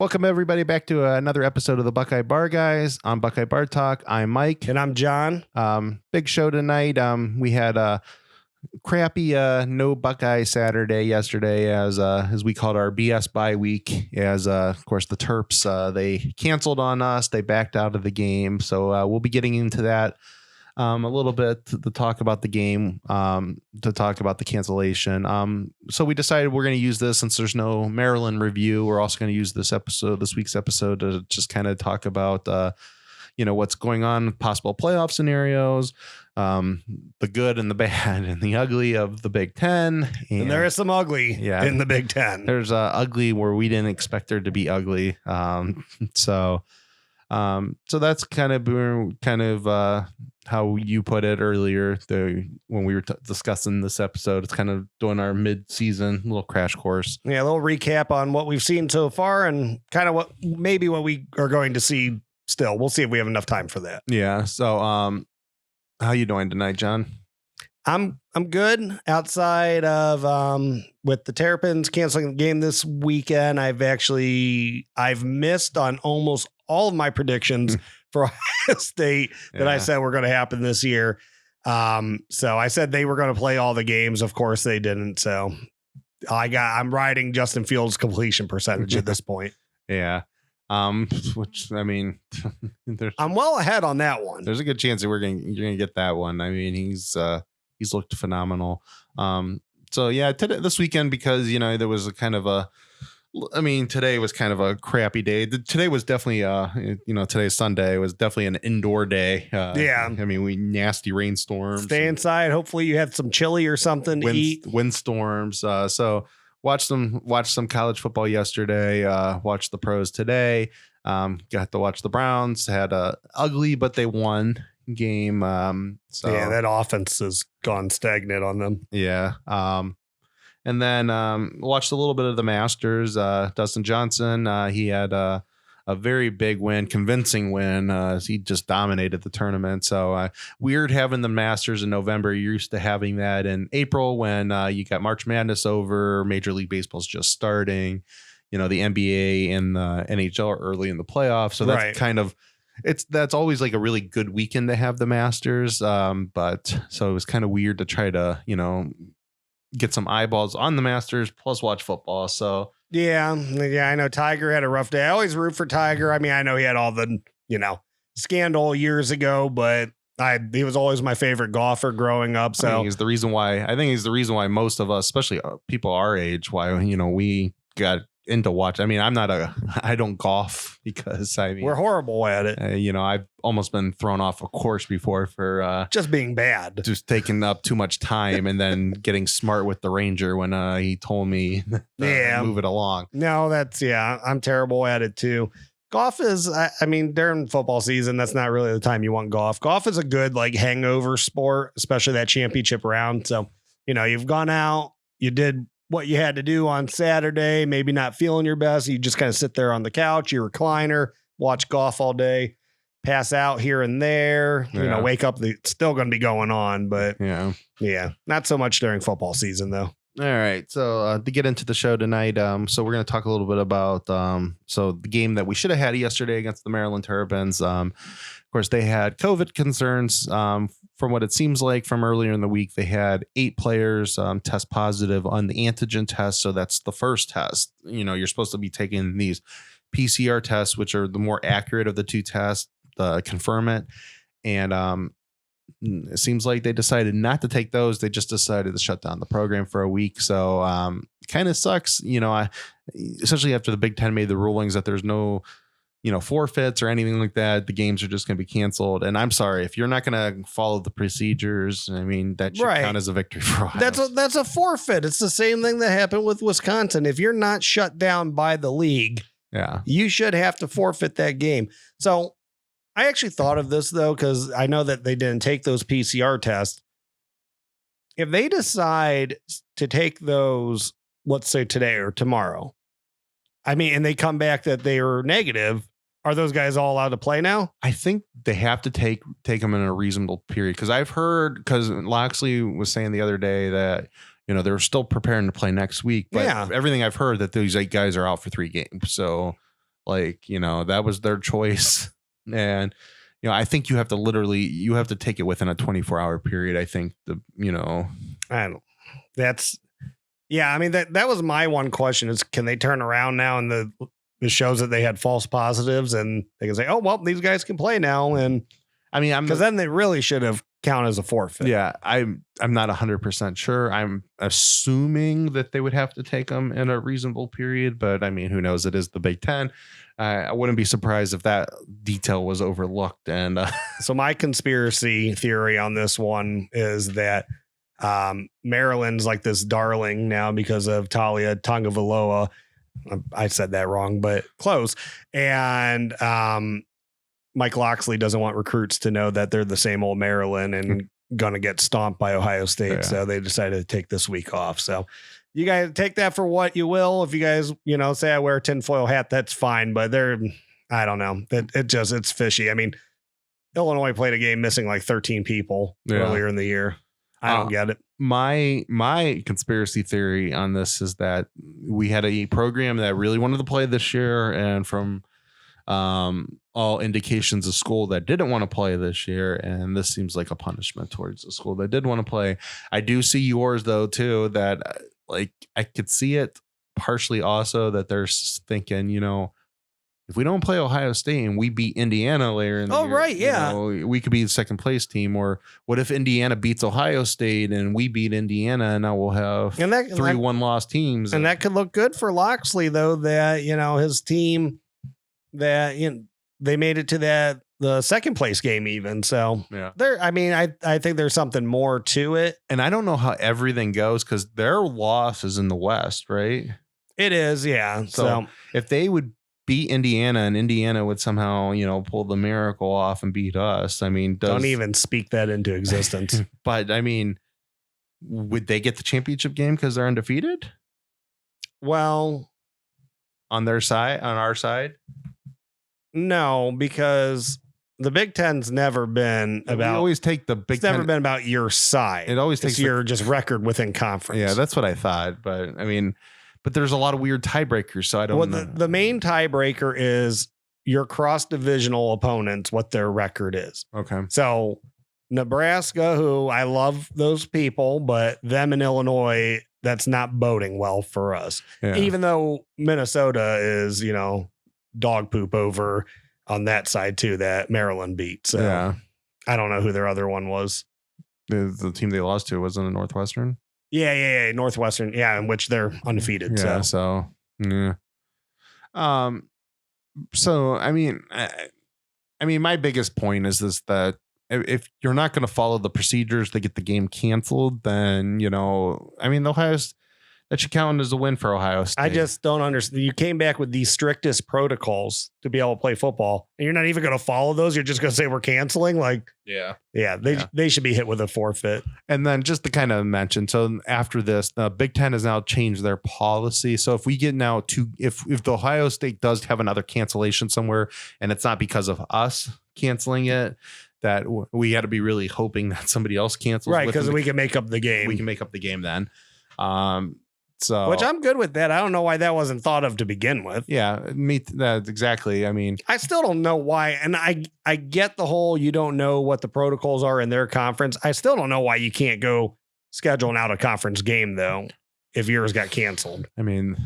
Welcome everybody back to another episode of the Buckeye Bar Guys on Buckeye Bar Talk. I'm Mike. And I'm John. Big show tonight. We had a crappy no Buckeye Saturday yesterday as we called our BS bye week, as of course the Terps they canceled on us. They backed out of the game. So we'll be getting into that a little bit to talk about the game, to talk about the cancellation. So we decided we're going to use this, since there's no Maryland review. We're also going to use this week's episode, to just kind of talk about, what's going on, possible playoff scenarios, the good and the bad and the ugly of the Big Ten. And there is some ugly in the Big Ten. There's ugly where we didn't expect there to be ugly. So that's kind of how you put it earlier, when we were discussing this episode. It's kind of doing our mid-season little crash course. Yeah, a little recap on what we've seen so far and kind of what we are going to see still. We'll see if we have enough time for that. Yeah. So how you doing tonight, John? I'm good. Outside of with the Terrapins canceling the game this weekend, I've missed on almost all of my predictions for Ohio State that I said were going to happen this year. So I said they were going to play all the games. Of course they didn't. So I'm riding Justin Fields' completion percentage at this point. Yeah. Which, I mean, I'm well ahead on that one. There's a good chance that you're gonna get that one. I mean, he's looked phenomenal. So yeah, this weekend, because there was a kind of today was kind of a crappy day. Today was definitely today's Sunday, was definitely an indoor day. Yeah. I mean, we nasty rainstorms. Stay inside. Hopefully you had some chili or something to eat. Windstorms. So watched some college football yesterday. Watched the pros today. Got to watch the Browns. Had a ugly, but they won game. So yeah, that offense has gone stagnant on them. Yeah. And then watched a little bit of the Masters. Dustin Johnson, he had a very big win, convincing win. He just dominated the tournament. So weird having the Masters in November. You're used to having that in April, when you got March Madness over, Major League Baseball's just starting. The NBA and the NHL are early in the playoffs. So that's kind of, that's always like a really good weekend to have the Masters. But so it was kind of weird to try to, get some eyeballs on the Masters plus watch football. So yeah, I know Tiger had a rough day. I always root for Tiger. I mean, I know he had all the scandal years ago, but he was always my favorite golfer growing up. So I think he's the reason why most of us, especially people our age, why we got into watch. I mean, I don't golf, because we're horrible at it. I've almost been thrown off a course before for just being bad, just taking up too much time, and then getting smart with the ranger when he told me move it along. No, I'm terrible at it too. Golf is, during football season, that's not really the time you want golf. Golf is a good hangover sport, especially that championship round. So, you've gone out, you did what you had to do on Saturday, maybe not feeling your best. You just kind of sit there on the couch, your recliner, watch golf all day, pass out here and there, wake up. It's still going to be going on, but yeah, not so much during football season though. All right. So to get into the show tonight, so we're going to talk a little bit about the game that we should have had yesterday against the Maryland Terrapins. Of course, they had COVID concerns. From what it seems like from earlier in the week, they had 8 players test positive on the antigen test. So that's the first test. You're supposed to be taking these PCR tests, which are the more accurate of the two tests, confirm it. And it seems like they decided not to take those. They just decided to shut down the program for a week. So kind of sucks, especially after the Big Ten made the rulings that there's no forfeits or anything like that. The games are just going to be canceled. And I'm sorry, if you're not going to follow the procedures, that should count as a victory for Ohio. That's a forfeit. It's the same thing that happened with Wisconsin. If you're not shut down by the league, you should have to forfeit that game. So I actually thought of this though, because I know that they didn't take those PCR tests. If they decide to take those, let's say today or tomorrow, and they come back that they are negative, are those guys all allowed to play now? I think they have to take them in a reasonable period. Because I've heard, because Loxley was saying the other day that, they're still preparing to play next week. But everything I've heard that these 8 guys are out for 3 games. So Like, that was their choice. And, I think you have to take it within a 24-hour period. I think I don't. I mean, that was my one question is, can they turn around now and the shows that they had false positives and they can say, oh, well, these guys can play now. And I mean, because then they really should have counted as a forfeit. Yeah, I'm not 100% sure. I'm assuming that they would have to take them in a reasonable period, but I mean, who knows? It is the Big Ten. I wouldn't be surprised if that detail was overlooked. And so my conspiracy theory on this one is that Maryland's like this darling now because of Talia Tagovailoa. I said that wrong, but close. And Mike Loxley doesn't want recruits to know that they're the same old Maryland and going to get stomped by Ohio State. Yeah. So they decided to take this week off. So you guys take that for what you will. If you guys, say I wear a tinfoil hat, that's fine. But I don't know. It's fishy. I mean, Illinois played a game missing like 13 people earlier in the year. I don't get it. My conspiracy theory on this is that we had a program that really wanted to play this year, and from all indications, a school that didn't want to play this year, and this seems like a punishment towards the school that did want to play. I do see yours though too, that like I could see it partially also that they're thinking, if we don't play Ohio State and we beat Indiana later in the year, right, yeah, we could be the second place team. Or what if Indiana beats Ohio State and we beat Indiana, and now we'll have 3-1 lost teams, and that could look good for Loxley though. That his team that they made it to the second place game even. So yeah, I think there's something more to it. And I don't know how everything goes because their loss is in the West, right? It is, yeah. So if they would beat Indiana and Indiana would somehow, pull the miracle off and beat us, I mean, don't even speak that into existence. But I mean, would they get the championship game because they're undefeated? Well, on our side? No, because the Big Ten's never been about. We always take the Big Ten. It's never been about your side. It always takes your just record within conference. Yeah, that's what I thought. But I mean, there's a lot of weird tiebreakers, so I don't know. The main tiebreaker is your cross-divisional opponents, what their record is. Okay. So Nebraska, who I love those people, but them in Illinois, that's not boding well for us. Yeah. Even though Minnesota is, dog poop over on that side too, that Maryland beat. So yeah. I don't know who their other one was. The team they lost to wasn't it Northwestern? Yeah. Northwestern. Yeah. In which they're undefeated. Yeah. So yeah. So, I mean, my biggest point is this, that if you're not going to follow the procedures to get the game canceled, then, that should count as a win for Ohio State. I just don't understand. You came back with the strictest protocols to be able to play football, and you're not even going to follow those. You're just going to say we're canceling. They should be hit with a forfeit. And then just to kind of mention, so after this, the Big Ten has now changed their policy. So if we get now if the Ohio State does have another cancellation somewhere, and it's not because of us canceling it, that we got to be really hoping that somebody else cancels. Right, because we can make up the game. We can make up the game then. Which I'm good with that. I don't know why that wasn't thought of to begin with. Yeah, that's exactly. I mean, I still don't know why. And I get the whole, you don't know what the protocols are in their conference. I still don't know why you can't go schedule an out of conference game though, if yours got canceled. I mean,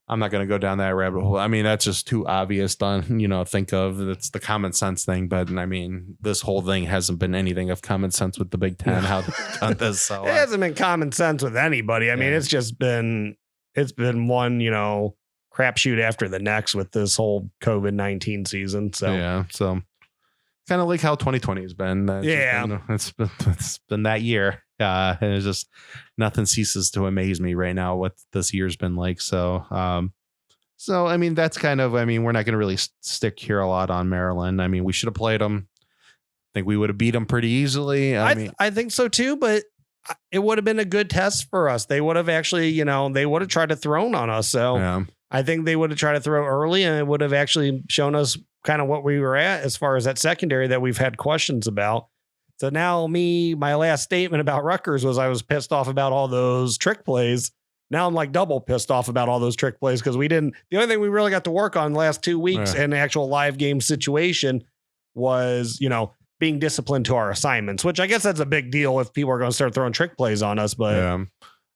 I'm not going to go down that rabbit hole. I mean, that's just too obvious to think of. It's the common sense thing. But I mean, this whole thing hasn't been anything of common sense with the Big Ten. How they've done this. So, it hasn't been common sense with anybody. I mean, it's been one, crapshoot after the next with this whole COVID-19 season. So, yeah. So kind of like how 2020 has been. It's been that year. And it's just nothing ceases to amaze me right now what this year's been like. So, I mean, that's we're not going to really stick here a lot on Maryland. I mean, we should have played them. I think we would have beat them pretty easily. I think so too, but it would have been a good test for us. They would have actually, they would have tried to throw on us. So yeah. I think they would have tried to throw early, and it would have actually shown us kind of what we were at as far as that secondary that we've had questions about. So now my last statement about Rutgers was I was pissed off about all those trick plays. Now I'm like double pissed off about all those trick plays because the only thing we really got to work on the last 2 weeks in the actual live game situation was, being disciplined to our assignments, which I guess that's a big deal if people are going to start throwing trick plays on us. But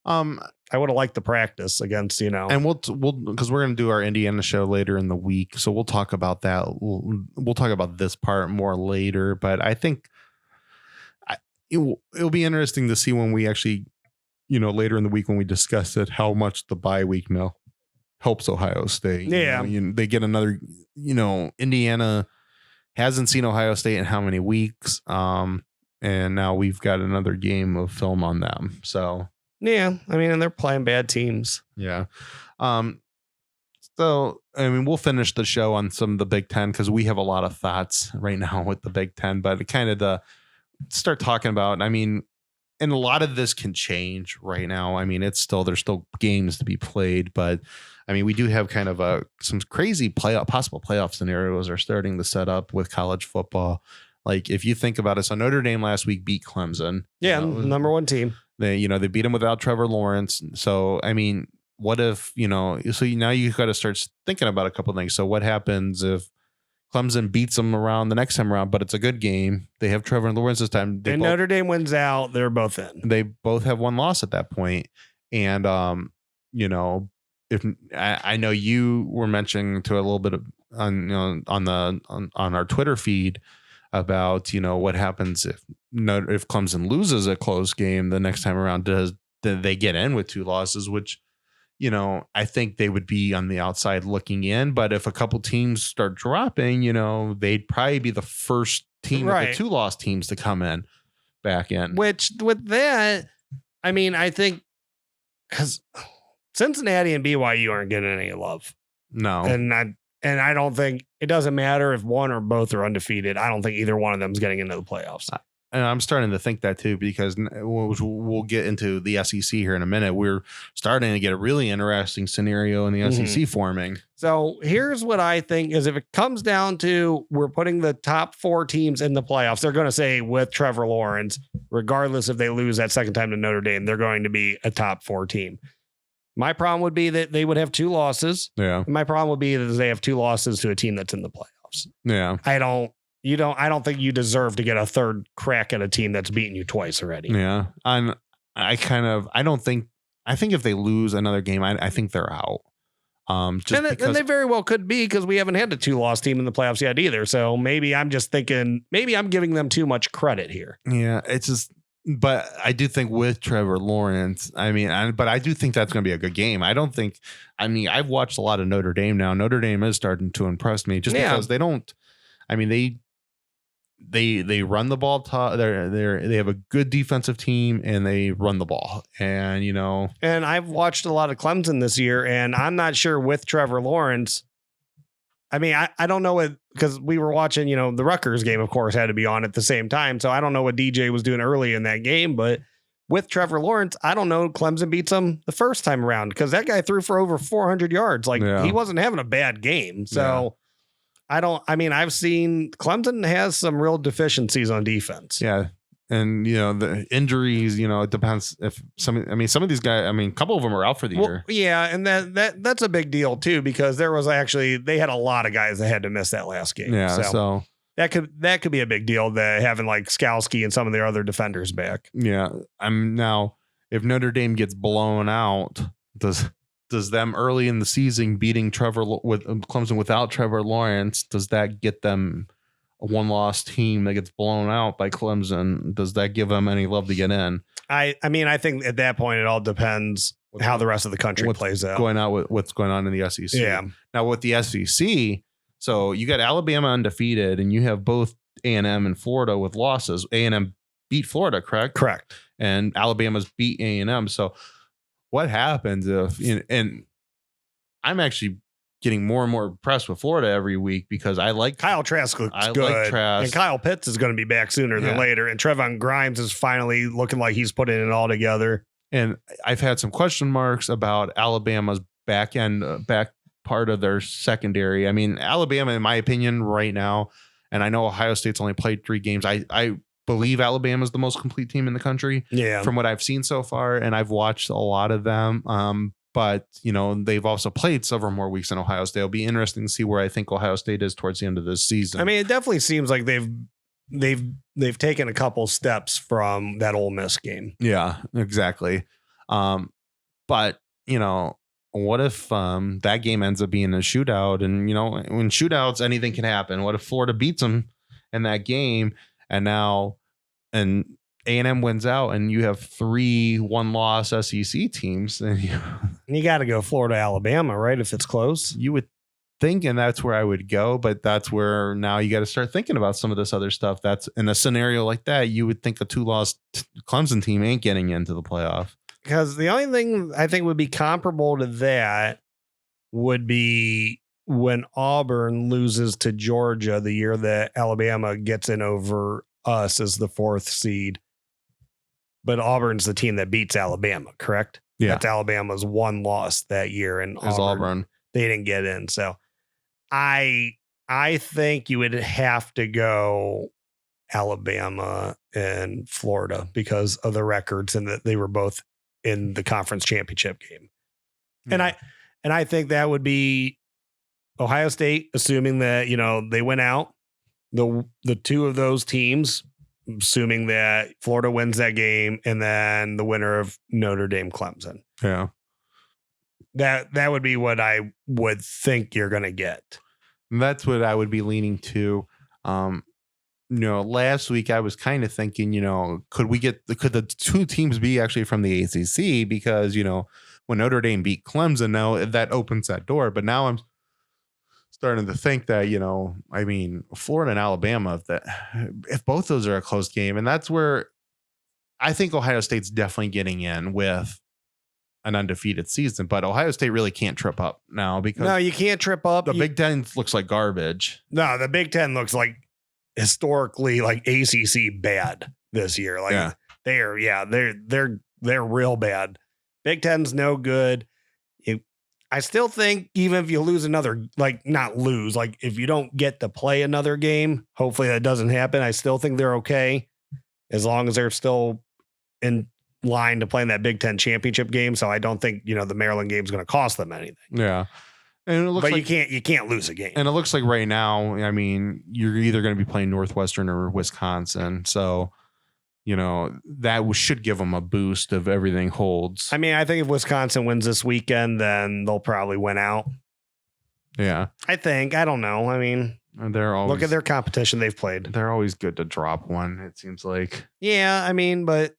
I would have liked the practice against, and we'll because we're going to do our Indiana show later in the week. So we'll talk about that. We'll talk about this part more later, but I think it'll be interesting to see when we actually, later in the week when we discuss it, how much the bye week now helps Ohio State. Yeah. They get another, Indiana hasn't seen Ohio State in how many weeks. And now we've got another game of film on them. So, yeah, and they're playing bad teams. Yeah. So, we'll finish the show on some of the Big Ten because we have a lot of thoughts right now with the Big Ten, but kind of to start talking about, and a lot of this can change right now. There's still games to be played, but we do have kind of some crazy possible playoff scenarios are starting to set up with college football. Like if you think about it, so Notre Dame last week beat Clemson. Yeah, number one team. They beat them without Trevor Lawrence. So, what if, so now you've got to start thinking about a couple of things. So what happens if Clemson beats them around the next time around, but it's a good game. They have Trevor Lawrence this time. Notre Dame wins out. They're both in. They both have one loss at that point. And, if I know you were mentioning to a little bit of on our Twitter feed about, what happens if Clemson loses a close game the next time around, do they get in with 2 losses, which, I think they would be on the outside looking in. But if a couple teams start dropping, they'd probably be the first team of the 2 loss teams to come back in. Which with that, I think because Cincinnati and BYU aren't getting any love. No. And I don't think it doesn't matter if one or both are undefeated. I don't think either one of them is getting into the playoffs. And I'm starting to think that too, because we'll get into the SEC here in a minute. We're starting to get a really interesting scenario in the SEC forming. So here's what I think is if it comes down to we're putting the top 4 teams in the playoffs, they're going to say with Trevor Lawrence, regardless if they lose that second time to Notre Dame, they're going to be a top 4 team. My problem would be that they would have 2 losses. Yeah. My problem would be that they have 2 losses to a team that's in the playoffs. Yeah. I don't think you deserve to get a third crack at a team that's beaten you twice already. Yeah. I think if they lose another game, I think they're out. And they very well could be because we haven't had a 2-loss team in the playoffs yet either. So maybe I'm just thinking, maybe I'm giving them too much credit here. Yeah. It's just, but I do think with Trevor Lawrence, but I do think that's going to be a good game. I've watched a lot of Notre Dame now. Notre Dame is starting to impress me just because they don't, they run the ball. They have a good defensive team and they run the ball. And, and I've watched a lot of Clemson this year and I'm not sure with Trevor Lawrence. I don't know what, because we were watching, the Rutgers game, of course, had to be on at the same time. So I don't know what DJ was doing early in that game, but with Trevor Lawrence, I don't know. Clemson beats him the first time around because that guy threw for over 400 yards. He wasn't having a bad game. So I've seen Clemson has some real deficiencies on defense. Yeah. And, the injuries, it depends if some of these guys, a couple of them are out for the year. Yeah. And that's a big deal too, because there was they had a lot of guys that had to miss that last game. Yeah. So that could be a big deal, that having like Skalski and some of their other defenders back. Yeah. Now if Notre Dame gets blown out, does them early in the season beating Clemson without Trevor Lawrence, does that get them a 1-loss team that gets blown out by Clemson? Does that give them any love to get in? I think at that point, it all depends how the rest of the country plays out. What's going on in the SEC. Yeah. Now with the SEC, so you got Alabama undefeated and you have both A&M and Florida with losses. A&M beat Florida, correct? Correct. And Alabama's beat A&M. So what happens if, and I'm actually getting more and more impressed with Florida every week because I like Kyle Trask looks good. Like Trask. And Kyle Pitts is going to be back sooner than later. And Trevon Grimes is finally looking like he's putting it all together. And I've had some question marks about Alabama's back part of their secondary. Alabama, in my opinion, right now, and I know Ohio State's only played 3 games. I believe Alabama is the most complete team in the country. Yeah. From what I've seen so far, and I've watched a lot of them. But they've also played several more weeks in Ohio State. It'll be interesting to see where I think Ohio State is towards the end of this season. I mean, it definitely seems like they've taken a couple steps from that Ole Miss game. Yeah, exactly. But what if that game ends up being a shootout? And when shootouts, anything can happen. What if Florida beats them in that game, and A&M wins out, and you have 3 one-loss SEC teams, and you got to go Florida, Alabama, right? If it's close, you would think, and that's where I would go. But that's where now you got to start thinking about some of this other stuff. That's in a scenario like that, you would think a 2-loss Clemson team ain't getting into the playoff. Because the only thing I think would be comparable to that would be when Auburn loses to Georgia the year that Alabama gets in over us as the 4th seed. But Auburn's the team that beats Alabama, correct? Yeah. That's Alabama's 1 loss that year. And Auburn. They didn't get in. So I think you would have to go Alabama and Florida because of the records and that they were both in the conference championship game. Yeah. And I think that would be Ohio State, assuming that, they went out, the 2 of those teams, assuming that Florida wins that game, and then the winner of Notre Dame Clemson. Yeah. That would be what I would think you're going to get. That's what I would be leaning to. Last week I was kind of thinking, could the 2 teams be actually from the ACC? Because, when Notre Dame beat Clemson, now that opens that door. But now I'm starting to think that, Florida and Alabama, if both those are a close game, and that's where I think Ohio State's definitely getting in with an undefeated season, but Ohio State really can't trip up now because no, you can't trip up. The Big Ten looks like garbage. No, the Big Ten looks like historically like ACC bad this year. Like they're real bad. Big Ten's no good. I still think even if you lose another, if you don't get to play another game, hopefully that doesn't happen. I still think they're okay as long as they're still in line to play in that Big Ten championship game. So I don't think, the Maryland game is going to cost them anything. Yeah. And it looks like you can't lose a game. And it looks like right now, you're either going to be playing Northwestern or Wisconsin. So, that should give them a boost if everything holds. I think if Wisconsin wins this weekend, then they'll probably win out. Yeah. I don't know. They're always, look at their competition they've played. They're always good to drop one, it seems like. Yeah, but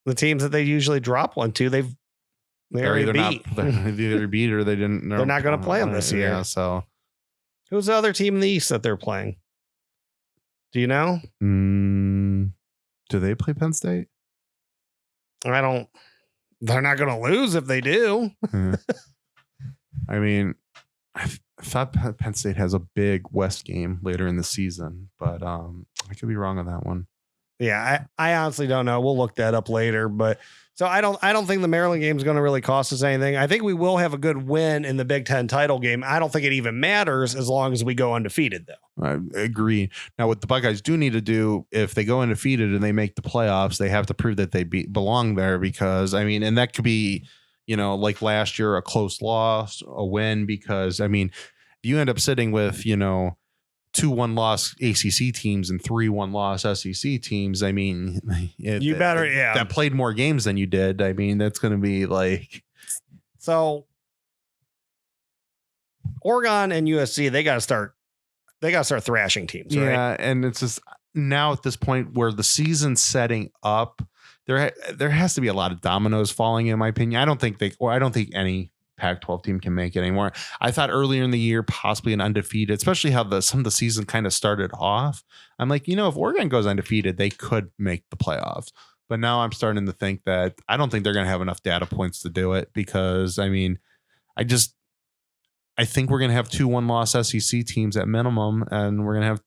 the teams that they usually drop one to, they're either beat. They either beat or they didn't. They're not going to play them this year. Yeah, so. Who's the other team in the East that they're playing? Do you know? Do they play Penn State? They're not going to lose if they do. I thought Penn State has a big West game later in the season, but I could be wrong on that one. Yeah, I honestly don't know. We'll look that up later, but so I don't think the Maryland game is going to really cost us anything. I think we will have a good win in the Big Ten title game. I don't think it even matters as long as we go undefeated, though. I agree. Now, what the Buckeyes do need to do, if they go undefeated and they make the playoffs, they have to prove that they belong there because, and that could be, like last year, a close loss, a win, because, if you end up sitting with, 2 1-loss ACC teams and 3 1-loss SEC teams. That played more games than you did. That's going to be like. So Oregon and USC, they got to start thrashing teams. Right? Yeah. And it's just now at this point where the season's setting up, there has to be a lot of dominoes falling, in my opinion. I don't think any Pac-12 team can make it anymore. I thought earlier in the year, possibly an undefeated, especially how some of the season kind of started off. I'm like, if Oregon goes undefeated, they could make the playoffs. But now I'm starting to think that I don't think they're going to have enough data points to do it because, I think we're going to have 2 1-loss SEC teams at minimum, and we're going to have,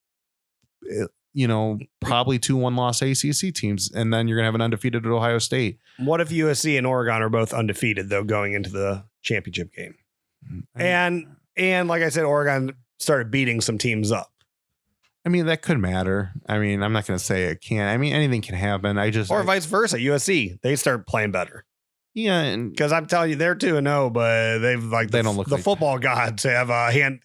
probably 2 1-loss ACC teams, and then you're going to have an undefeated at Ohio State. What if USC and Oregon are both undefeated, though, going into the championship game? And like I said, Oregon started beating some teams up. I mean, that could matter. I mean, I'm not going to say it can't. I mean, anything can happen. Or vice versa. USC, they start playing better. Yeah, and because I'm telling you, they're 2-0, but they've they don't look the like football gods have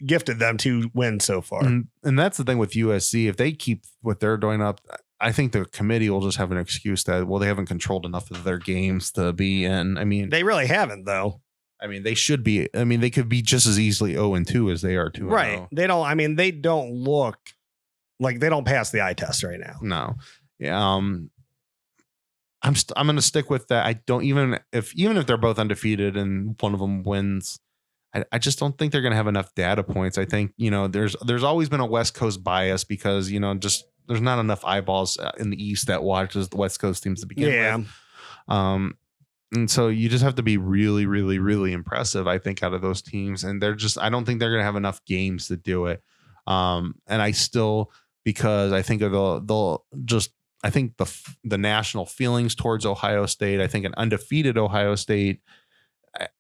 gifted them 2 wins so far. And that's the thing with USC. If they keep what they're doing up, I think the committee will just have an excuse that, well, they haven't controlled enough of their games to be in. I mean, they really haven't, though. I mean, they should be. I mean, they could be just as easily 0-2 as they are 2-0. Right. They don't. I mean, they don't look like they don't pass the eye test right now. No. Yeah. I'm going to stick with that. I don't even if they're both undefeated and one of them wins, I just don't think they're going to have enough data points. I think, there's always been a West Coast bias because, just there's not enough eyeballs in the East that watches the West Coast teams to begin with. And so you just have to be really, really, really impressive, I think, out of those teams. And I don't think they're going to have enough games to do it. And I still, because I think of I think the national feelings towards Ohio State, I think an undefeated Ohio State,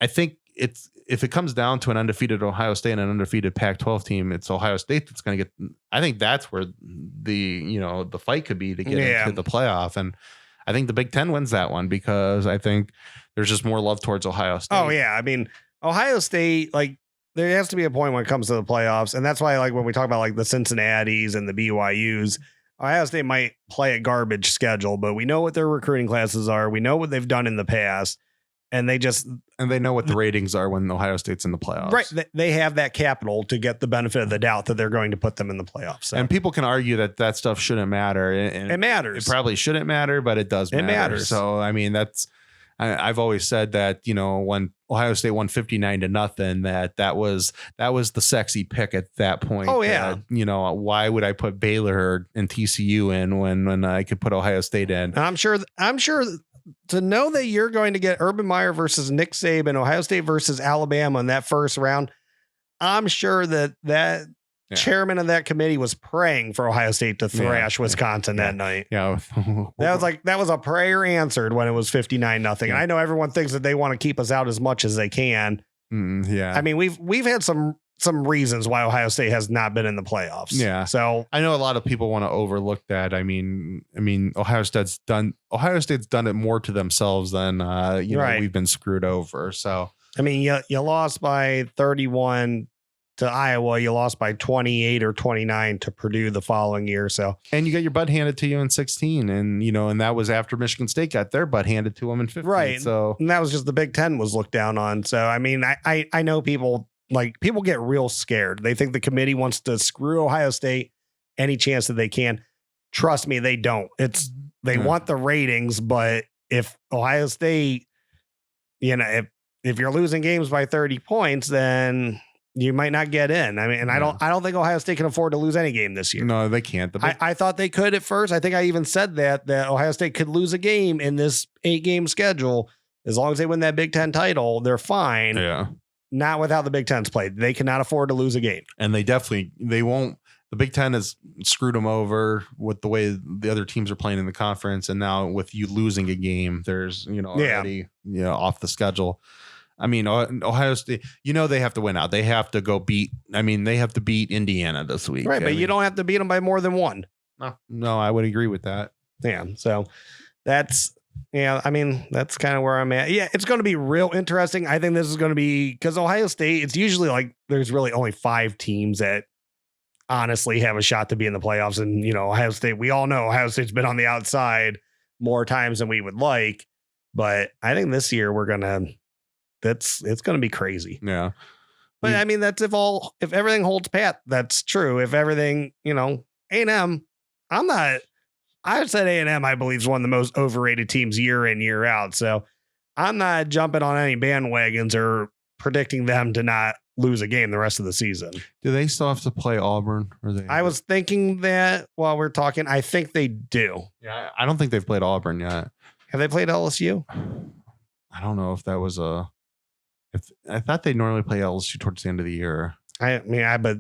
I think if it comes down to an undefeated Ohio State and an undefeated Pac-12 team, it's Ohio State that's going to get, I think that's where the fight could be to get into the playoff. And I think the Big Ten wins that one because I think there's just more love towards Ohio State. Oh yeah. I mean, Ohio State, like there has to be a point when it comes to the playoffs. And that's why, like, when we talk about like the Cincinnati's and the BYU's, Ohio State might play a garbage schedule, but we know what their recruiting classes are. We know what they've done in the past, and they know what the ratings are when Ohio State's in the playoffs. Right. They have that capital to get the benefit of the doubt that they're going to put them in the playoffs. So. And people can argue that stuff shouldn't matter. And it matters. It probably shouldn't matter, but it does matter. It matters. So, I mean, I've always said that, when Ohio State won 59-0, that was the sexy pick at that point. Oh yeah. Why would I put Baylor and TCU in when I could put Ohio State in? I'm sure to know that you're going to get Urban Meyer versus Nick Saban, Ohio State versus Alabama in that first round. I'm sure that chairman of that committee was praying for Ohio State to thrash Wisconsin that night. Yeah. that was a prayer answered when it was 59-0. And I know everyone thinks that they want to keep us out as much as they can. Yeah. I mean, we've had some reasons why Ohio State has not been in the playoffs. Yeah. So I know a lot of people want to overlook that. I mean, Ohio State's done it more to themselves than, we've been screwed over. So, I mean, you lost by 31 to Iowa. You lost by 28 or 29 to Purdue the following year. So, and you got your butt handed to you in 16, and and that was after Michigan State got their butt handed to them in 15. Right. So, and that was just the Big Ten was looked down on. So, I mean, I know people get real scared. They think the committee wants to screw Ohio State any chance that they can. Trust me, they don't. They want the ratings, but if Ohio State, if you're losing games by 30 points, then you might not get in. I mean, and I don't think Ohio State can afford to lose any game this year. No, they can't. I thought they could at first. I think I even said that Ohio State could lose a game in this 8-game schedule. As long as they win that Big Ten title, they're fine. Yeah. Not without the Big Ten's played. They cannot afford to lose a game. And they won't. The Big Ten has screwed them over with the way the other teams are playing in the conference. And now with you losing a game, there's, already, off the schedule. I mean, Ohio State, they have to win out. They have to they have to beat Indiana this week. Right. But you don't have to beat them by more than one. No, I would agree with that. Yeah. So that's kind of where I'm at. Yeah, it's going to be real interesting. I think this is going to be because Ohio State, it's usually like there's really only 5 teams that honestly have a shot to be in the playoffs. And, Ohio State, we all know Ohio State's been on the outside more times than we would like. But I think this year it's going to be crazy. Yeah. But I mean, that's if everything holds pat, that's true. If everything, A&M, I said A&M, I believe, is one of the most overrated teams year in, year out. So I'm not jumping on any bandwagons or predicting them to not lose a game the rest of the season. Do they still have to play Auburn? I was thinking that while we're talking, I think they do. Yeah, I don't think they've played Auburn yet. Have they played LSU? I don't know if that was I thought they normally play LSU towards the end of the year. But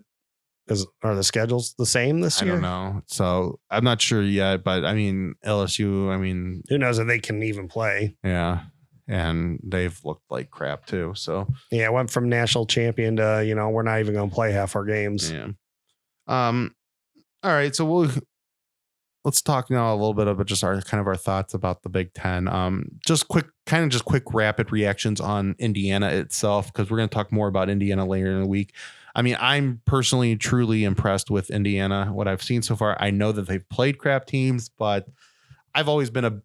are the schedules the same this year? I don't know. So I'm not sure yet, but LSU, who knows if they can even play? Yeah. And they've looked like crap too. So yeah, it went from national champion to, we're not even going to play half our games. Yeah. All right, so let's talk now a little bit about just our thoughts about the Big Ten. Just quick rapid reactions on Indiana itself, because we're going to talk more about Indiana later in the week. I mean, I'm personally truly impressed with Indiana, what I've seen so far. I know that they've played crap teams, but I've always been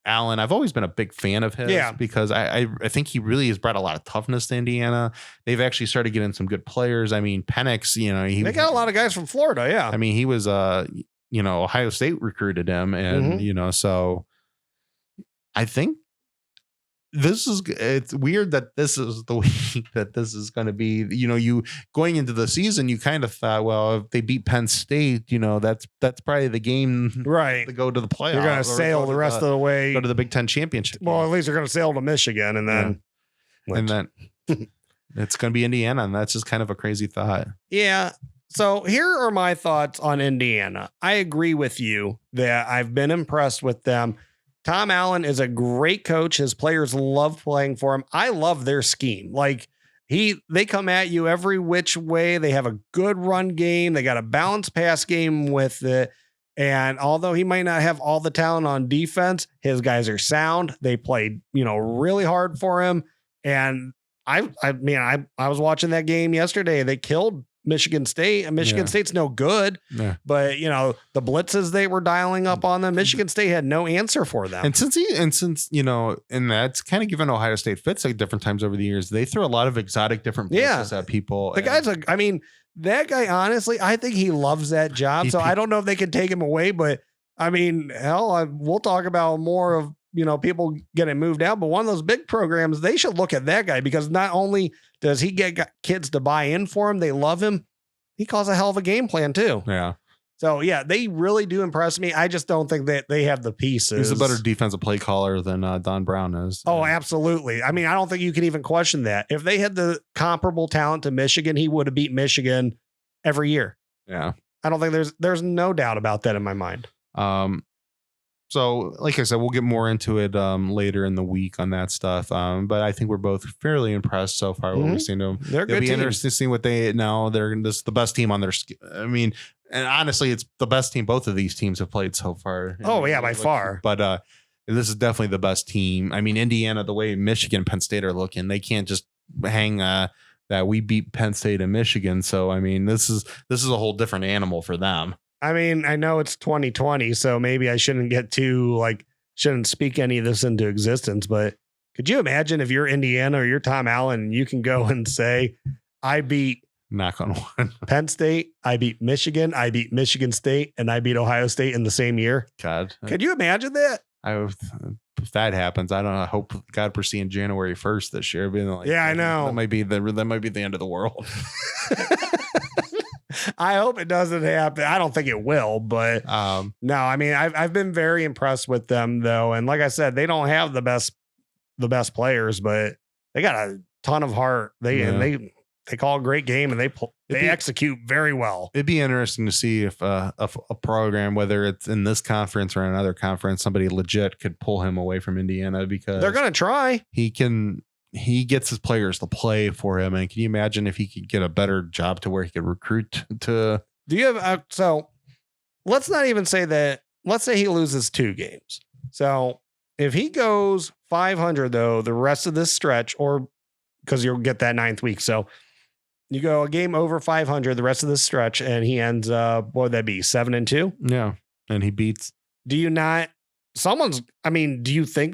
Allen, I've always been a big fan of his, because I think he really has brought a lot of toughness to Indiana. They've actually started getting some good players. I mean, Penix, they got a lot of guys from Florida. Yeah. I mean, he was, Ohio State recruited him, and, so I think it's weird that this is the week that this is going to be, you going into the season, you kind of thought, well, if they beat Penn State, that's probably the game, right, to go to the playoffs. You're going to sail the rest of the way, go to the Big Ten championship. Well, at least you're going to sail to Michigan, and then it's going to be Indiana. And that's just kind of a crazy thought. Yeah. So here are my thoughts on Indiana. I agree with you that I've been impressed with them. Tom Allen is a great coach. His players love playing for him. I love their scheme. Like they come at you every which way. They have a good run game. They got a balanced pass game with it. And although he might not have all the talent on defense, his guys are sound. They played, really hard for him. And I was watching that game yesterday. They killed Michigan State, and Michigan State's no good, but the blitzes they were dialing up on them, Michigan State had no answer for them. And since and that's kind of given Ohio State fits at different times over the years, they throw a lot of exotic different blitzes at people. The guy's that guy, honestly, I think he loves that job. So I don't know if they can take him away, but I mean, hell, we'll talk about more of, people getting moved out, but one of those big programs, they should look at that guy, because not only does he get kids to buy in for him, they love him, he calls a hell of a game plan too. Yeah. So yeah, they really do impress me. I just don't think that they have the pieces. He's a better defensive play caller than Don Brown is. Oh, absolutely. I mean, I don't think you can even question that. If they had the comparable talent to Michigan, he would have beat Michigan every year. Yeah. I don't think there's no doubt about that in my mind. So, like I said, we'll get more into it later in the week on that stuff. But I think we're both fairly impressed so far. What we've seen them. They're good. It'll be interesting to see what they now. They're the best team on their. I mean, and honestly, it's the best team both of these teams have played so far. Oh yeah, by far. But this is definitely the best team. I mean, Indiana, the way Michigan and Penn State are looking, they can't just hang that we beat Penn State and Michigan. So I mean, this is a whole different animal for them. I mean, I know it's 2020, so maybe I shouldn't shouldn't speak any of this into existence, but could you imagine if you're Indiana or you're Tom Allen and you can go and say, I beat knock on wood, Penn State, I beat Michigan, I beat Michigan State, and I beat Ohio State in the same year? God. Could you imagine that? If that happens, I don't know. I hope God we're seeing January 1st this year. Being like, I know. That might be the end of the world. I hope it doesn't happen. I don't think it will, but no, I mean, I've been very impressed with them though. And like I said, they don't have the best players, but they got a ton of heart. They call a great game, and they execute very well. It'd be interesting to see if a program, whether it's in this conference or another conference, somebody legit could pull him away from Indiana, because they're going to try. He gets his players to play for him. And can you imagine if he could get a better job to where he could recruit to? Do you have, so let's not even say that, let's say he loses 2 games. So if he goes 500 though, the rest of this stretch, or because you'll get that 9th week. So you go a game over 500, the rest of this stretch, and he ends up, what would that be? 7-2? Yeah. And he beats. Do you think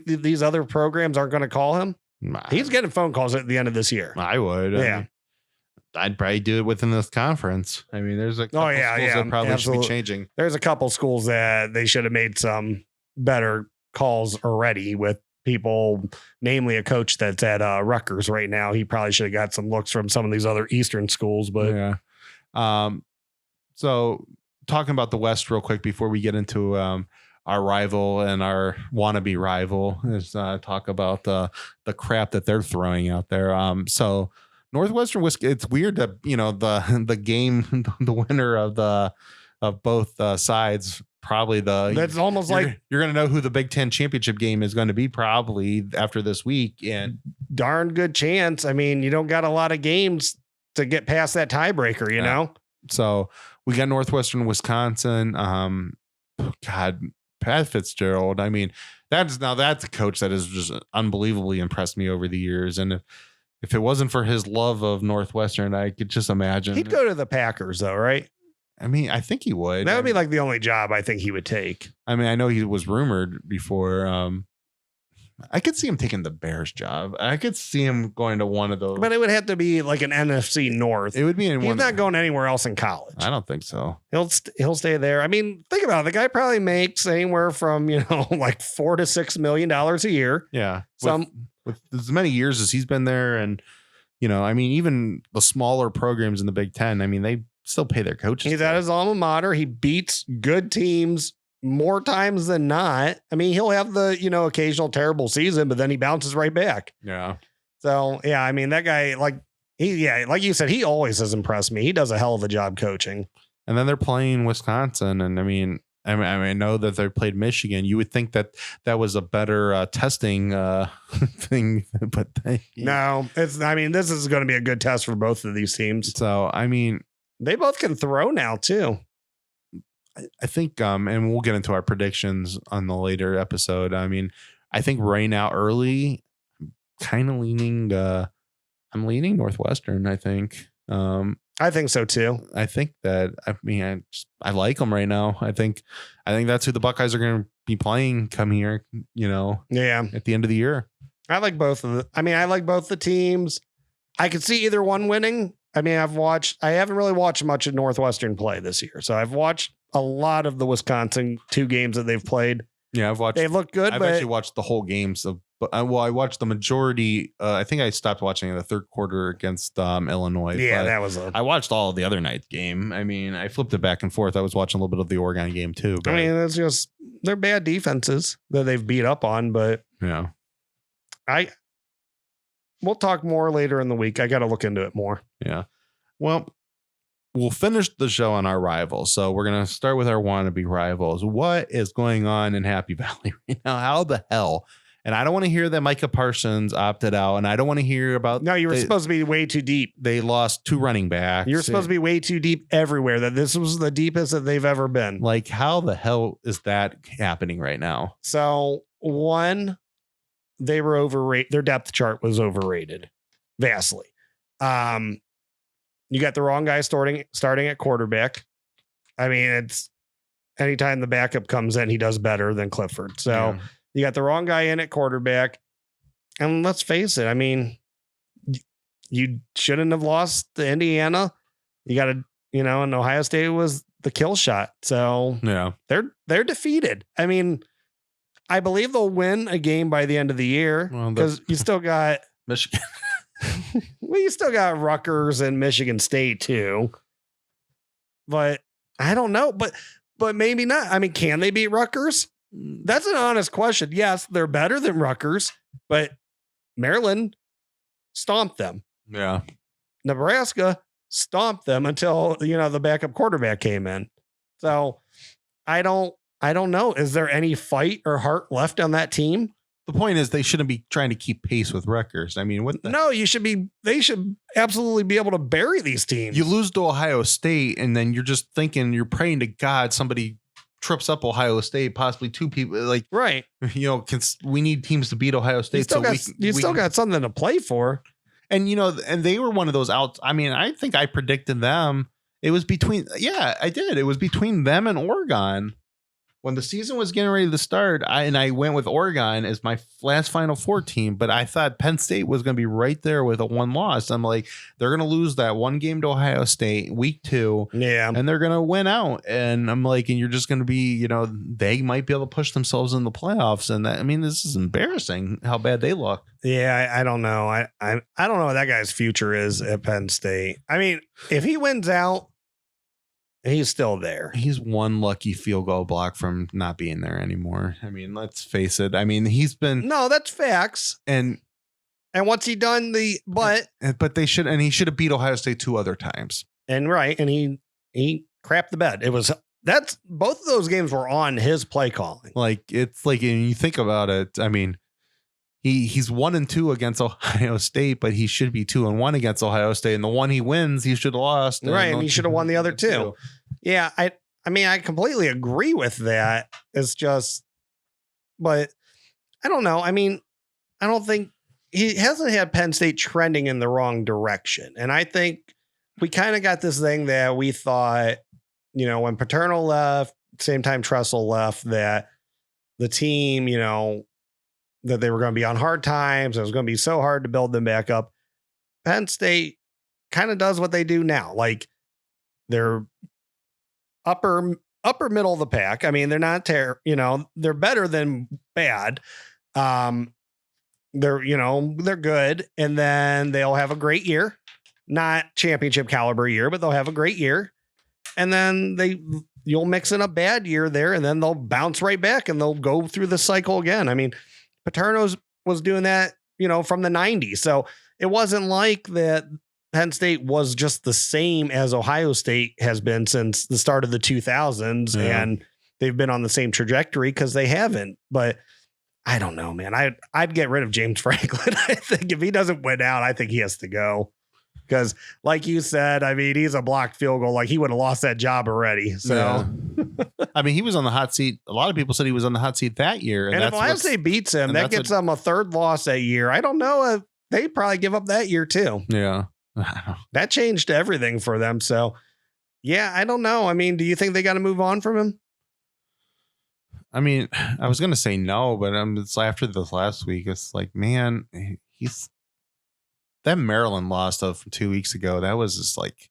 that these other programs aren't going to call him? He's getting phone calls at the end of this year. I would. Yeah. I'd probably do it within this conference. I mean, there's a couple schools that probably absolutely should be changing. There's a couple schools that they should have made some better calls already with people, namely a coach that's at Rutgers right now. He probably should have got some looks from some of these other Eastern schools, but yeah. So talking about the West real quick before we get into our rival and our wannabe rival, is talk about the crap that they're throwing out there. So Northwestern, it's weird that the game, the winner of both sides, probably that's almost like you're going to know who the Big Ten championship game is going to be probably after this week, and darn good chance. I mean, you don't got a lot of games to get past that tiebreaker, you know. So We got Northwestern, Wisconsin. God, Pat Fitzgerald. I mean, that's a coach that has just unbelievably impressed me over the years. And if it wasn't for his love of Northwestern, I could just imagine he'd go to the Packers, though, right? I mean, I think he would. That would be like the only job I think he would take. I mean, I know he was rumored before. I could see him taking the Bears job. I could see him going to one of those. But it would have to be like an NFC North. It would be in He's one. not going anywhere else in college. I don't think so. He'll stay there. I mean, think about it. The guy probably makes anywhere from, like $4 to $6 million a year. Yeah. Some with as many years as he's been there, and I mean, even the smaller programs in the Big Ten, I mean, they still pay their coaches. He's at his alma mater. He beats good teams more times than not. I mean, he'll have the, occasional terrible season, but then he bounces right back. Yeah. So, yeah, I mean, that guy, like you said, he always has impressed me. He does a hell of a job coaching. And then they're playing Wisconsin. And I mean, I know that they played Michigan. You would think that was a better testing thing, but no, this is going to be a good test for both of these teams. So, I mean, they both can throw now too. I think, and we'll get into our predictions on the later episode. I mean, I think right now early, kind of leaning, I'm leaning Northwestern. I think so too. I think that, I like them right now. I think that's who the Buckeyes are going to be playing come here, yeah, at the end of the year. I like both of the, I like both the teams. I could see either one winning. I mean, I haven't really watched much of Northwestern play this year. So I've watched a lot of the Wisconsin 2 games that they've played. Yeah, I've watched. They've looked good. I've actually watched the whole games of. I watched the majority. I think I stopped watching in the third quarter against Illinois. Yeah, that was. I watched all of the other night's game. I mean, I flipped it back and forth. I was watching a little bit of the Oregon game too. But, it's just they're bad defenses that they've beat up on. But yeah, we'll talk more later in the week. I got to look into it more. Yeah. Well, we'll finish the show on our rivals. So we're going to start with our wannabe rivals. What is going on in Happy Valley right now? How the hell? And I don't want to hear that Micah Parsons opted out. And I don't want to hear about. No, you were supposed to be way too deep. They lost 2 running backs. You're supposed to be way too deep everywhere. That this was the deepest that they've ever been. Like, how the hell is that happening right now? So, one, they were overrated. Their depth chart was overrated vastly. You got the wrong guy starting at quarterback. I mean, it's anytime the backup comes in, he does better than Clifford. So you got the wrong guy in at quarterback. And let's face it. I mean, you shouldn't have lost to Indiana. You got to, and Ohio State was the kill shot. So yeah, they're defeated. I mean, I believe they'll win a game by the end of the year because you still got Michigan. Well, you still got Rutgers and Michigan State too, but I don't know. But maybe not. I mean, can they beat Rutgers? That's an honest question. Yes, they're better than Rutgers, but Maryland stomped them. Yeah, Nebraska stomped them until the backup quarterback came in. So I don't know. Is there any fight or heart left on that team? The point is they shouldn't be trying to keep pace with Rutgers. I mean, they should absolutely be able to bury these teams. You lose to Ohio State and then you're just thinking, you're praying to God somebody trips up Ohio State, possibly 2 people. Like, right. We need teams to beat Ohio State. You still got something to play for. And, and they were one of those outs. I mean, I think I predicted them. It was I did. It was between them and Oregon. When the season was getting ready to start, I went with Oregon as my last Final Four team, but I thought Penn State was going to be right there with a 1 loss. I'm like, they're going to lose that 1 game to Ohio State week 2. Yeah. And they're going to win out. And I'm like, and you're just going to be, they might be able to push themselves in the playoffs. And this is embarrassing how bad they look. Yeah. I don't know. I don't know what that guy's future is at Penn State. I mean, if he wins out, he's still there. He's 1 lucky field goal block from not being there anymore. I mean, let's face it. I mean, he's been. No, that's facts. And what's he done? But he should have beat Ohio State 2 other times. And he crapped the bed. Both of those games were on his play calling. Like, it's like, and you think about it. I mean, he's 1-2 against Ohio State, but he should be 2-1 against Ohio State. And the one he wins, he should have lost. Right. And he should have won the other 2. Yeah, I mean, I completely agree with that. It's just, but I don't know. I mean, I don't think he hasn't had Penn State trending in the wrong direction. And I think we kind of got this thing that we thought, when Paterno left, same time Tressel left, that the team, that they were going to be on hard times. It was going to be so hard to build them back up. Penn State kind of does what they do now. Like, they're upper middle of the pack. I mean, they're not they're better than bad. They're good, and then they'll have a great year, not championship caliber year, but they'll have a great year, and then you'll mix in a bad year there, and then they'll bounce right back and they'll go through the cycle again. I mean, Paterno's was doing that, from the 90s, so it wasn't like that. Penn State was just the same as Ohio State has been since the start of the 2000s, and they've been on the same trajectory because they haven't. But I don't know, man. I'd get rid of James Franklin. I think if he doesn't win out, I think he has to go. Because, like you said, I mean, he's a blocked field goal. Like, he would have lost that job already. So, I mean, he was on the hot seat. A lot of people said he was on the hot seat that year. And if Ohio State beats him, that gets them a third loss that year. I don't know if they probably give up that year too. Yeah. That changed everything for them. So, yeah, I don't know. I mean, do you think they got to move on from him? I mean, I was going to say no, but it's after this last week. It's like, man, that Maryland loss of 2 weeks ago. That was just like,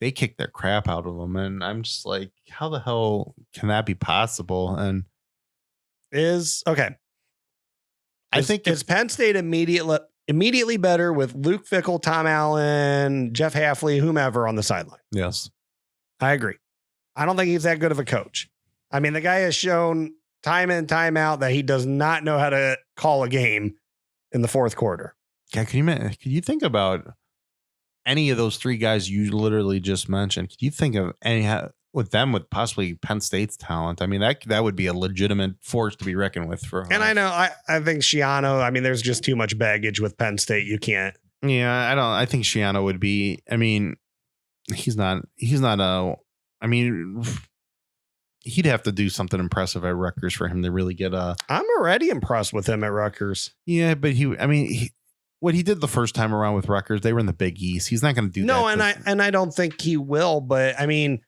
they kicked their crap out of them. And I'm just like, how the hell can that be possible? And okay. I think is Penn State immediately better with Luke Fickell, Tom Allen, Jeff Hafley, whomever on the sideline? Yes. I agree. I don't think he's that good of a coach. I mean, the guy has shown time in, time out that he does not know how to call a game in the fourth quarter. Yeah, can you think about any of those three guys you literally just mentioned? Could you think of any with possibly Penn State's talent? I mean, that would be a legitimate force to be reckoned with for. And I know, I think Schiano. I mean, there's just too much baggage with Penn State. You can't. Yeah, I think Schiano would be. I mean, he's not a. I mean, he'd have to do something impressive at Rutgers for him to really get a. I'm already impressed with him at Rutgers. Yeah, but what he did the first time around with Rutgers, they were in the Big East. He's not going to do that. No, and I don't think he will. But I mean,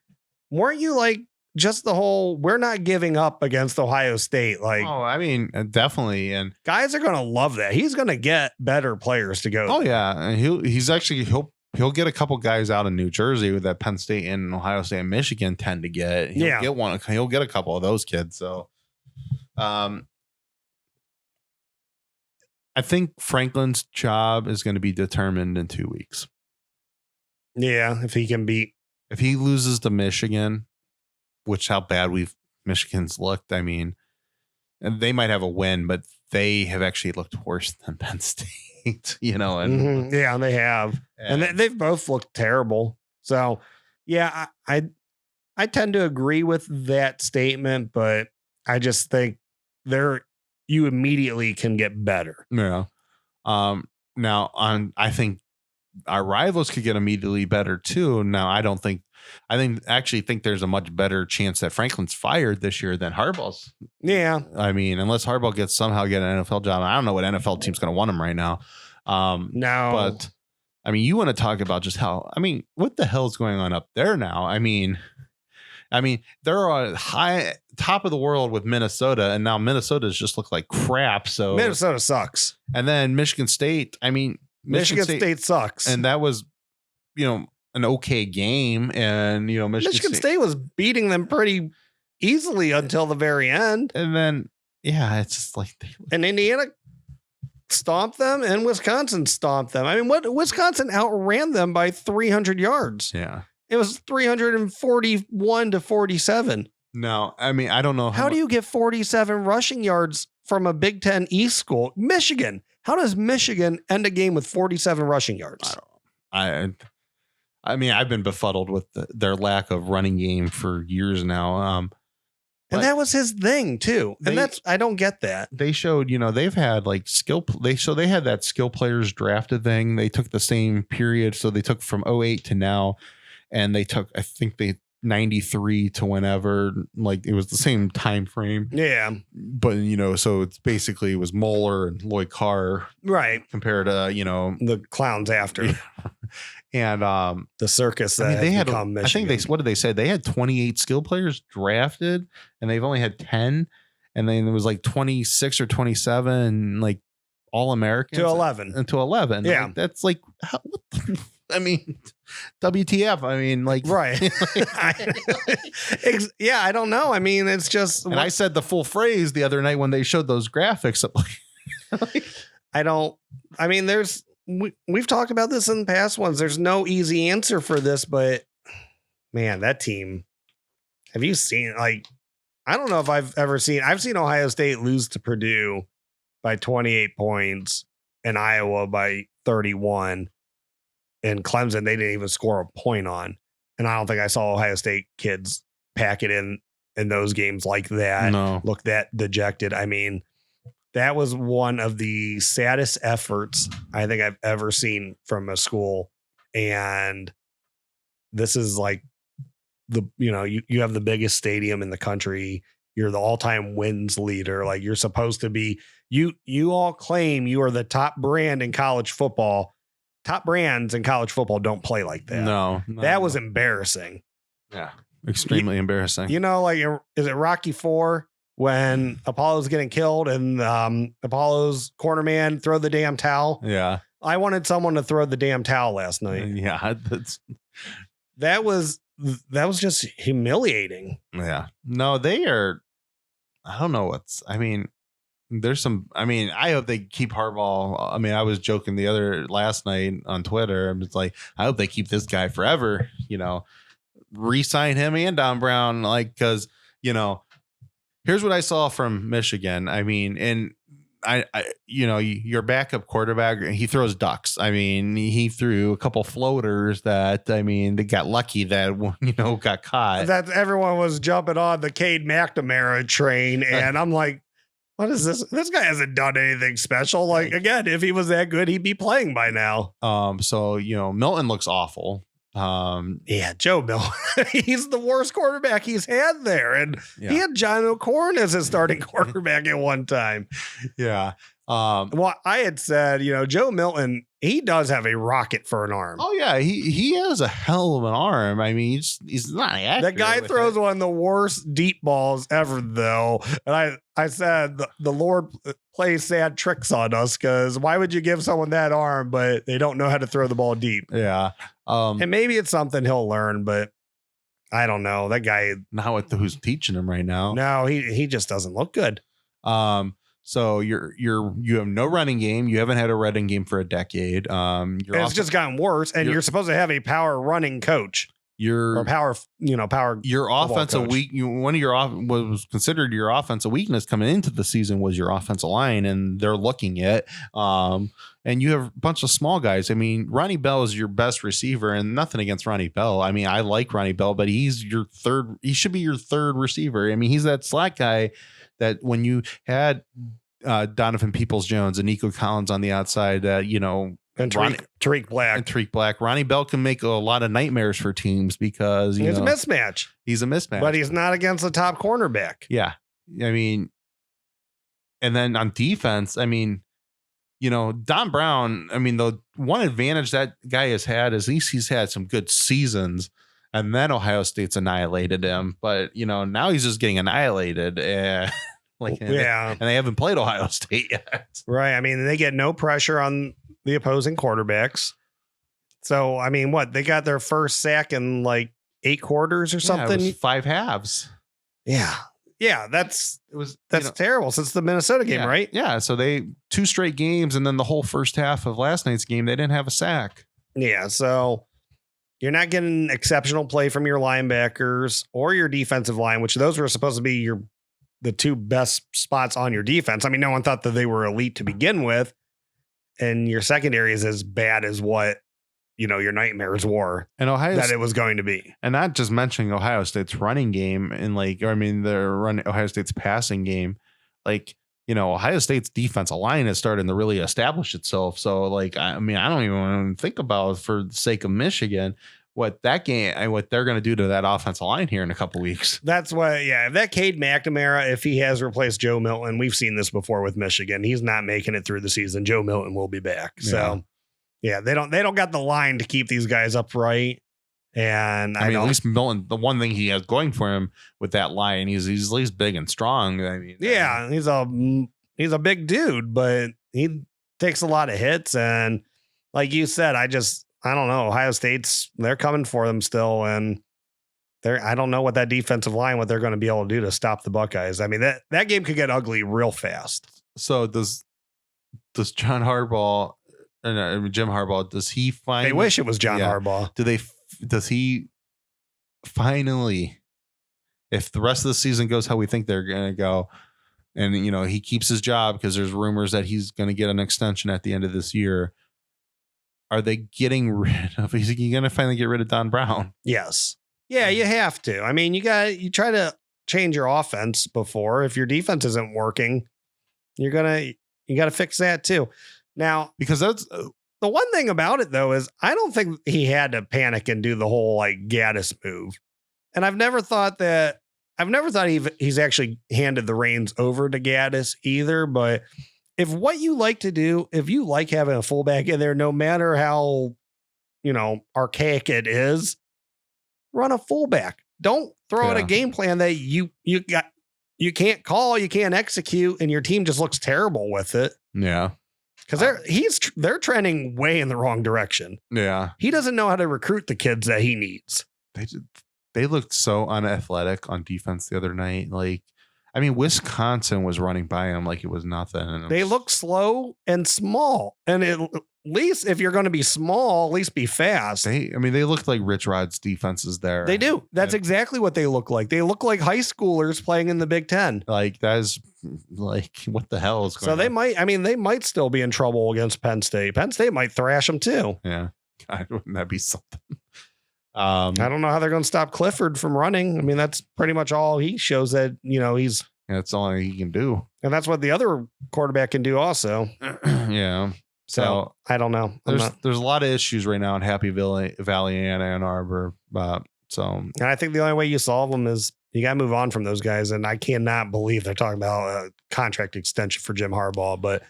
weren't you like just the whole we're not giving up against Ohio State? Like, oh, I mean, definitely. And guys are going to love that. He's going to get better players to go. Oh yeah, and he'll get a couple guys out in New Jersey that Penn State and Ohio State and Michigan tend to get. He'll get a couple of those kids. So, I think Franklin's job is going to be determined in 2 weeks. Yeah, if he loses to Michigan, which how bad Michigan's looked. I mean, and they might have a win, but they have actually looked worse than Penn State, and yeah, they have, and they've both looked terrible. So, yeah, I tend to agree with that statement, but I just think you immediately can get better. Yeah. I think our rivals could get immediately better too. Now, I actually think there's a much better chance that Franklin's fired this year than Harbaugh's. Yeah. I mean, unless Harbaugh somehow get an NFL job. I don't know what NFL team's going to want him right now. No, but I mean, you want to talk about just what the hell is going on up there now? I mean, they're on top of the world with Minnesota, and now Minnesota's just look like crap. So Minnesota sucks. And then Michigan State. I mean, Michigan State sucks. And that was, an okay game. And, Michigan State was beating them pretty easily until the very end. And then, yeah, it's just like. And Indiana stomped them and Wisconsin stomped them. I mean, Wisconsin outran them by 300 yards. Yeah. It was 341 to 47. No, I mean, I don't know. How do you get 47 rushing yards from a Big Ten East school? Michigan. How does Michigan end a game with 47 rushing yards? I mean, I've been befuddled with their lack of running game for years now. And that was his thing too. And I don't get that. They showed, they've had like they had that skill players drafted thing. They took the same period. So they took from 2008 to now. And they took, I think 93 to whenever, like it was the same time frame. Yeah. But, so it's basically it was Moeller and Lloyd Carr. Right. Compared to, the clowns after. And the circus that they had become I think what did they say? They had 28 skill players drafted and they've only had 10. And then it was like 26 or 27, like all Americans to 11 and to 11. Yeah. Like, that's like, WTF. I mean, like, right. Yeah. I don't know. I mean, it's just, and I said the full phrase the other night when they showed those graphics. We've talked about this in the past ones. There's no easy answer for this, but man, that team, have you seen, like, I don't know if I've seen Ohio State lose to Purdue by 28 points and Iowa by 31 and Clemson. They didn't even score a point on. And I don't think I saw Ohio State kids pack it in those games like that. No. Look that dejected. I mean, that was one of the saddest efforts I think I've ever seen from a school. And this is like you have the biggest stadium in the country. You're the all-time wins leader. Like you're supposed to be, you all claim you are the top brand in college football. Top brands in college football don't play like that. No. That was embarrassing. Yeah. Extremely embarrassing. Like, is it Rocky IV when Apollo's getting killed and Apollo's corner man throw the damn towel? Yeah. I wanted someone to throw the damn towel last night. Yeah. That was just humiliating. Yeah. No, they are. I don't know there's some. I hope they keep Harbaugh. I was joking last night on Twitter. I'm just like, I hope they keep this guy forever. Re-sign him and Don Brown. Like, because here's what I saw from Michigan. And your backup quarterback, he throws ducks. He threw a couple floaters that, they got lucky that, got caught. That everyone was jumping on the Cade McNamara train. And I'm like, what is this? This guy hasn't done anything special. Like, again, if he was that good, he'd be playing by now. So, Milton looks awful. Yeah, Joe Milton. He's the worst quarterback he's had there. And he had John O'Corn as his starting quarterback at one time. Yeah. Well, I had said, Joe Milton, he does have a rocket for an arm. Oh yeah, he has a hell of an arm. He's not accurate. That guy throws one of the worst deep balls ever, though. And I said the Lord plays sad tricks on us, because why would you give someone that arm, but they don't know how to throw the ball deep? Yeah. And maybe it's something he'll learn, but I don't know. That guy, not with who's teaching him right now. No, he just doesn't look good. So you have no running game. You haven't had a running game for a decade. It's just gotten worse. And you're supposed to have a power running coach. Your offensive weak. One of was considered your offensive weakness coming into the season was your offensive line, and they're looking at. And you have a bunch of small guys. Ronnie Bell is your best receiver, and nothing against Ronnie Bell. I like Ronnie Bell, but he's your third. He should be your third receiver. He's that slack guy that when you had Donovan Peoples-Jones and Nico Collins on the outside, and Tariq Black. Ronnie Bell can make a lot of nightmares for teams because he's a mismatch. He's a mismatch, but he's not against the top cornerback. Yeah, and then on defense, Don Brown. The one advantage that guy has had is at least he's had some good seasons, and then Ohio State's annihilated him. But now he's just getting annihilated. And they haven't played Ohio State yet. Right. They get no pressure on the opposing quarterbacks. So, they got their first sack in like 8 quarters or something. It was 5 halves. Yeah. Yeah. That's terrible since the Minnesota game, right? Yeah. So 2 straight games. And then the whole first half of last night's game, they didn't have a sack. Yeah. So you're not getting exceptional play from your linebackers or your defensive line, which those were supposed to be the 2 best spots on your defense. No one thought that they were elite to begin with. And your secondary is as bad as what, your nightmares were. And it was going to be. And not just mentioning Ohio State's running game and Ohio State's passing game. Ohio State's defensive line is starting to really establish itself. So I don't even want to think about it for the sake of Michigan. what they're going to do to that offensive line here in a couple weeks. That's why, yeah. If that Cade McNamara, if he has replaced Joe Milton, we've seen this before with Michigan. He's not making it through the season. Joe Milton will be back. Yeah. So, yeah, they don't got the line to keep these guys upright. And I mean, at least Milton, the one thing he has going for him with that line, he's at least big and strong. I mean, yeah, he's a big dude, but he takes a lot of hits. And like you said, I don't know. Ohio State's, they're coming for them still. And I don't know what that defensive line, what they're going to be able to do to stop the Buckeyes. I mean, that game could get ugly real fast. So does John Harbaugh and Jim Harbaugh, does he find, they wish it was John Harbaugh. Does he finally, if the rest of the season goes how we think they're going to go, and, you know, he keeps his job because there's rumors that he's going to get an extension at the end of this year, are they getting rid of, is he going to finally get rid of Don Brown? Yes. Yeah, you have to. I mean, you try to change your offense before. If your defense isn't working, you got to fix that too. Now, because that's the one thing about it though, is I don't think he had to panic and do the whole like Gaddis move. And I've never thought he's actually handed the reins over to Gaddis either. But if what you like to do, if you like having a fullback in there, no matter how, you know, archaic it is, run a fullback. Don't throw out a game plan that you can't call, you can't execute, and your team just looks terrible with it. Yeah. Because they're trending way in the wrong direction. Yeah. He doesn't know how to recruit the kids that he needs. They looked so unathletic on defense the other night. Like, I mean, Wisconsin was running by him like it was nothing. They look slow and small. And at least if you're going to be small, at least be fast. They looked like Rich Rod's defenses there. They do. That's exactly what they look like. They look like high schoolers playing in the Big Ten. Like, that is like, what the hell is going on? They might still be in trouble against Penn State. Penn State might thrash them too. Yeah. God, wouldn't that be something? I don't know how they're going to stop Clifford from running. I mean, that's pretty much all he shows that, you know, that's all he can do. And that's what the other quarterback can do also. Yeah. So I don't know. There's a lot of issues right now in Happy Valley and Ann Arbor. And I think the only way you solve them is you got to move on from those guys. And I cannot believe they're talking about a contract extension for Jim Harbaugh. But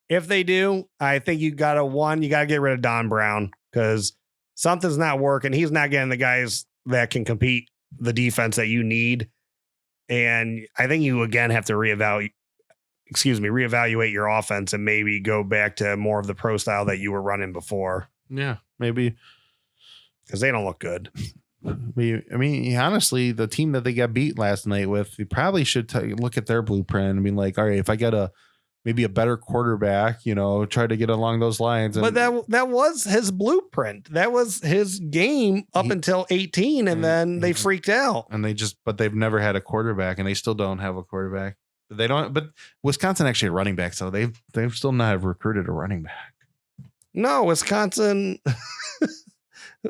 if they do, I think you got to get rid of Don Brown because something's not working. He's not getting the guys that can compete the defense that you need. And I think you again have to reevaluate your offense and maybe go back to more of the pro style that you were running before. Yeah, maybe. Because they don't look good. I mean, honestly, the team that they got beat last night with, you probably should look at their blueprint. I mean, like, all right, if I get maybe a better quarterback, you know, try to get along those lines. But that was his blueprint. That was his game up until 18, and then they freaked out. And but they've never had a quarterback, and they still don't have a quarterback. But Wisconsin actually had a running back, so they've still not have recruited a running back. No, Wisconsin.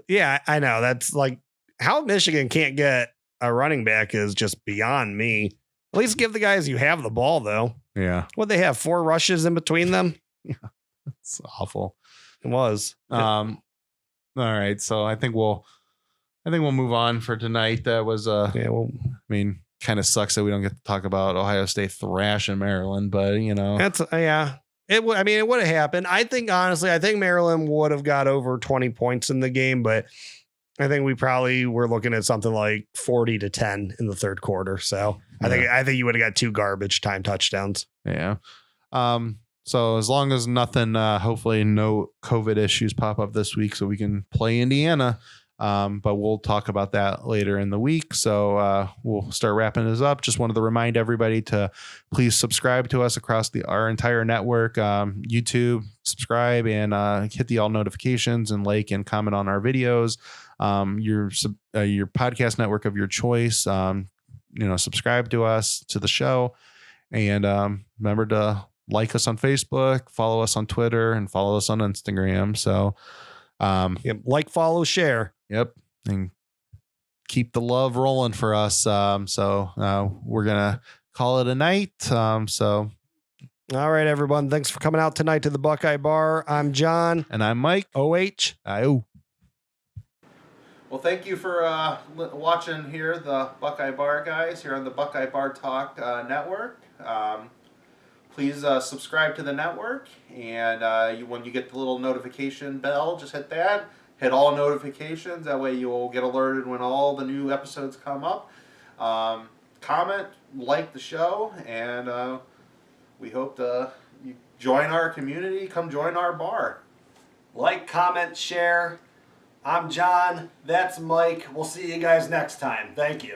Yeah, I know. That's like how Michigan can't get a running back is just beyond me. At least give the guys you have the ball, though. Yeah. What they have 4 rushes in between them. Yeah, it's awful. It was. All right, so I think we'll move on for tonight. That was kind of sucks that we don't get to talk about Ohio State thrashing Maryland, but you know, it would have happened. I think Maryland would have got over 20 points in the game, but I think we probably were looking at something like 40-10 in the third quarter. So I think you would have got 2 garbage time touchdowns. Yeah. So as long as nothing, hopefully no COVID issues pop up this week so we can play Indiana. But we'll talk about that later in the week. So we'll start wrapping this up. Just wanted to remind everybody to please subscribe to us across our entire network, YouTube, subscribe and hit the all notifications and like and comment on our videos. Your podcast network of your choice. Subscribe to us, to the show, and remember to like us on Facebook, follow us on Twitter, and follow us on Instagram. So like, follow, share. Yep. And keep the love rolling for us. So we're going to call it a night. All right, everyone. Thanks for coming out tonight to the Buckeye Bar. I'm John. And I'm Mike. OH. IO. Well, thank you for watching here, the Buckeye Bar Guys, here on the Buckeye Bar Talk Network. Please subscribe to the network, and when you get the little notification bell, just hit that. Hit all notifications. That way you'll get alerted when all the new episodes come up. Comment, like the show, and we hope you join our community. Come join our bar. Like, comment, share. I'm John. That's Mike. We'll see you guys next time. Thank you.